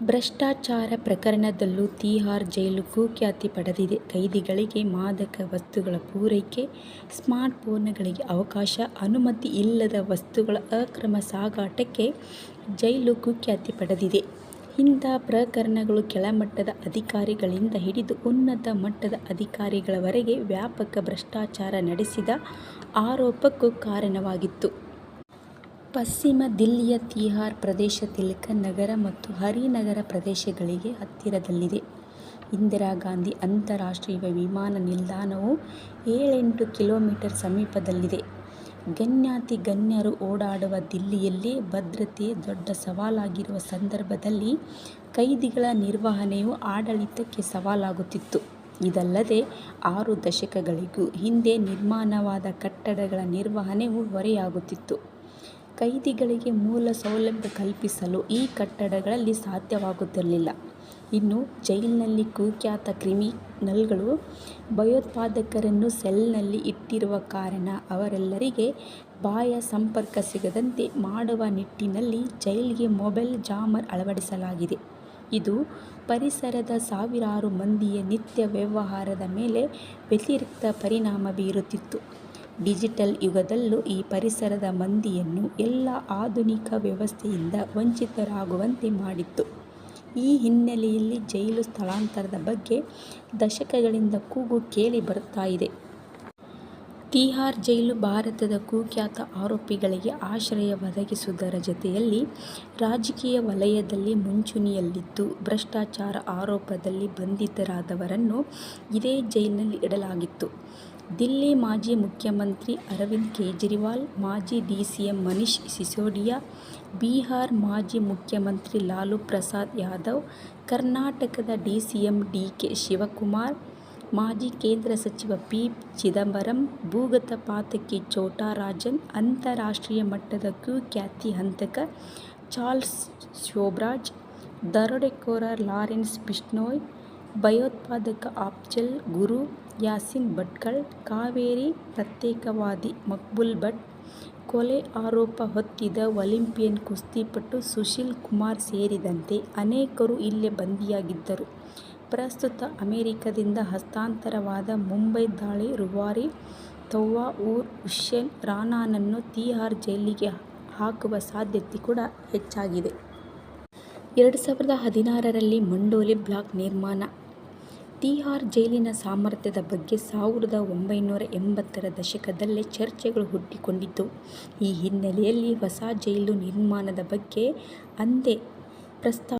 ಭ್ರಷ್ಟಾಚಾರ ಪ್ರಕರಣದಲ್ಲೂ ತಿಹಾರ್ ಜೈಲು ಕುಖ್ಯಾತಿ ಪಡೆದಿದೆ. ಕೈದಿಗಳಿಗೆ ಮಾದಕ ವಸ್ತುಗಳ ಪೂರೈಕೆ, ಸ್ಮಾರ್ಟ್ಫೋನ್ಗಳಿಗೆ ಅವಕಾಶ, ಅನುಮತಿ ಇಲ್ಲದ ವಸ್ತುಗಳ ಅಕ್ರಮ ಸಾಗಾಟಕ್ಕೆ ಜೈಲು ಕುಖ್ಯಾತಿ ಪಡೆದಿದೆ. ಇಂಥ ಪ್ರಕರಣಗಳು ಕೆಳಮಟ್ಟದ ಅಧಿಕಾರಿಗಳಿಂದ ಹಿಡಿದು ಉನ್ನತ ಮಟ್ಟದ ಅಧಿಕಾರಿಗಳವರೆಗೆ ವ್ಯಾಪಕ ಭ್ರಷ್ಟಾಚಾರ ನಡೆಸಿದ ಆರೋಪಕ್ಕೂ ಕಾರಣವಾಗಿತ್ತು. ಪಶ್ಚಿಮ ದಿಲ್ಲಿಯ ತಿಹಾರ್ ಪ್ರದೇಶ ತಿಲಕ್ ನಗರ ಮತ್ತು ಹರಿನಗರ ಪ್ರದೇಶಗಳಿಗೆ ಹತ್ತಿರದಲ್ಲಿದೆ. ಇಂದಿರಾ ಗಾಂಧಿ ಅಂತಾರಾಷ್ಟ್ರೀಯ ವಿಮಾನ ನಿಲ್ದಾಣವು 7-8 ಕಿಲೋಮೀಟರ್ ಸಮೀಪದಲ್ಲಿದೆ. ಗಣ್ಯಾತಿಗಣ್ಯರು ಓಡಾಡುವ ದಿಲ್ಲಿಯಲ್ಲಿ ಭದ್ರತೆ ದೊಡ್ಡ ಸವಾಲಾಗಿರುವ ಸಂದರ್ಭದಲ್ಲಿ ಕೈದಿಗಳ ನಿರ್ವಹಣೆಯು ಆಡಳಿತಕ್ಕೆ ಸವಾಲಾಗುತ್ತಿತ್ತು. ಇದಲ್ಲದೆ 6 ದಶಕಗಳಿಗೂ ಹಿಂದೆ ನಿರ್ಮಾಣವಾದ ಕಟ್ಟಡಗಳ ನಿರ್ವಹಣೆಯೂ ಹೊರೆಯಾಗುತ್ತಿತ್ತು. ಕೈದಿಗಳಿಗೆ ಮೂಲ ಸೌಲಭ್ಯ ಕಲ್ಪಿಸಲು ಈ ಕಟ್ಟಡಗಳಲ್ಲಿ ಸಾಧ್ಯವಾಗುತ್ತಿರಲಿಲ್ಲ. ಇನ್ನು ಜೈಲಿನಲ್ಲಿ ಕುಖ್ಯಾತ ಕ್ರಿಮಿನಲ್ಗಳು ಭಯೋತ್ಪಾದಕರನ್ನು ಸೆಲ್ನಲ್ಲಿ ಇಟ್ಟಿರುವ ಕಾರಣ ಅವರೆಲ್ಲರಿಗೆ ಬಾಹ್ಯ ಸಂಪರ್ಕ ಸಿಗದಂತೆ ಮಾಡುವ ನಿಟ್ಟಿನಲ್ಲಿ ಜೈಲಿಗೆ ಮೊಬೈಲ್ ಜಾಮರ್ ಅಳವಡಿಸಲಾಗಿದೆ. ಇದು ಪರಿಸರದ ಸಾವಿರಾರು ಮಂದಿಯ ನಿತ್ಯ ವ್ಯವಹಾರದ ಮೇಲೆ ವ್ಯತಿರಿಕ್ತ ಪರಿಣಾಮ ಬೀರುತ್ತಿತ್ತು. ಡಿಜಿಟಲ್ ಯುಗದಲ್ಲೂ ಈ ಪರಿಸರದ ಮಂದಿಯನ್ನು ಎಲ್ಲ ಆಧುನಿಕ ವ್ಯವಸ್ಥೆಯಿಂದ ವಂಚಿತರಾಗುವಂತೆ ಮಾಡಿತ್ತು. ಈ ಹಿನ್ನೆಲೆಯಲ್ಲಿ ಜೈಲು ಸ್ಥಳಾಂತರದ ಬಗ್ಗೆ ದಶಕಗಳಿಂದ ಕೂಗು ಕೇಳಿ ಬರುತ್ತಾಯಿದೆ. ತಿಹಾರ್ ಜೈಲು ಭಾರತದ ಕುಖ್ಯಾತ ಆರೋಪಿಗಳಿಗೆ ಆಶ್ರಯ ಒದಗಿಸುವುದರ ಜತೆಯಲ್ಲಿ ರಾಜಕೀಯ ವಲಯದಲ್ಲಿ ಮುಂಚೂಣಿಯಲ್ಲಿದ್ದು, ಭ್ರಷ್ಟಾಚಾರ ಆರೋಪದಲ್ಲಿ ಬಂಧಿತರಾದವರನ್ನು ಇದೇ ಜೈಲಿನಲ್ಲಿ ಇಡಲಾಗಿತ್ತು. ದಿಲ್ಲಿ ಮಾಜಿ ಮುಖ್ಯಮಂತ್ರಿ ಅರವಿಂದ್ ಕೇಜ್ರಿವಾಲ್, ಮಾಜಿ ಡಿಸಿಎಂ ಮನೀಶ್ ಸಿಸೋಡಿಯಾ, ಬಿಹಾರ್ ಮಾಜಿ ಮುಖ್ಯಮಂತ್ರಿ ಲಾಲು ಪ್ರಸಾದ್ ಯಾದವ್, ಕರ್ನಾಟಕದ ಡಿಸಿಎಂ ಡಿಕೆ ಶಿವಕುಮಾರ್, ಮಾಜಿ ಕೇಂದ್ರ ಸಚಿವ ಪಿ. ಚಿದಂಬರಂ, ಭೂಗತ ಪಾತಕಿ ಛೋಟಾ ರಾಜನ್, ಅಂತಾರಾಷ್ಟ್ರೀಯ ಮಟ್ಟದ ಕುಖ್ಯಾತಿ ಹಂತಕ ಚಾರ್ಲ್ಸ್ ಶೋಭರಾಜ್, ದರೋಡೆಕೋರ ಲಾರೆನ್ಸ್ ಬಿಷ್ಣೋಯ್, ಭಯೋತ್ಪಾದಕ ಅಫ್ಜಲ್ ಗುರು, ಯಾಸೀನ್ ಭಟ್ಕಳ, ಕಾವೇರಿ ಪ್ರತ್ಯೇಕವಾದಿ ಮಕ್ಬೂಲ್ ಭಟ್, ಕೊಲೆ ಆರೋಪ ಹೊತ್ತಿದ್ದ ಒಲಿಂಪಿಯನ್ ಕುಸ್ತಿಪಟು ಸುಶೀಲ್ ಕುಮಾರ್ ಸೇರಿದಂತೆ ಅನೇಕರು ಇಲ್ಲೇ ಬಂಧಿಯಾಗಿದ್ದರು. ಪ್ರಸ್ತುತ ಅಮೆರಿಕದಿಂದ ಹಸ್ತಾಂತರವಾದ ಮುಂಬೈ ದಾಳಿ ರೂವಾರಿ ತೌವಾರ್ ಹುಸೇನ್ ರಾನಾನನ್ನು ತಿಹಾರ್ ಜೈಲಿಗೆ ಹಾಕುವ ಸಾಧ್ಯತೆ ಕೂಡ ಹೆಚ್ಚಾಗಿದೆ. 2016ರಲ್ಲಿ ಮಂಡೋಲಿ ಬ್ಲಾಕ್ ನಿರ್ಮಾಣ. ತಿಹಾರ್ ಜೈಲಿನ ಸಾಮರ್ಥ್ಯದ ಬಗ್ಗೆ 1980ರ ದಶಕದಲ್ಲೇ ಚರ್ಚೆಗಳು ಹುಟ್ಟಿಕೊಂಡಿದ್ದವು. ಈ ಹಿನ್ನೆಲೆಯಲ್ಲಿ ಹೊಸ ಜೈಲು ನಿರ್ಮಾಣದ ಬಗ್ಗೆ ಅಂದೇ ಪ್ರಸ್ತಾಪ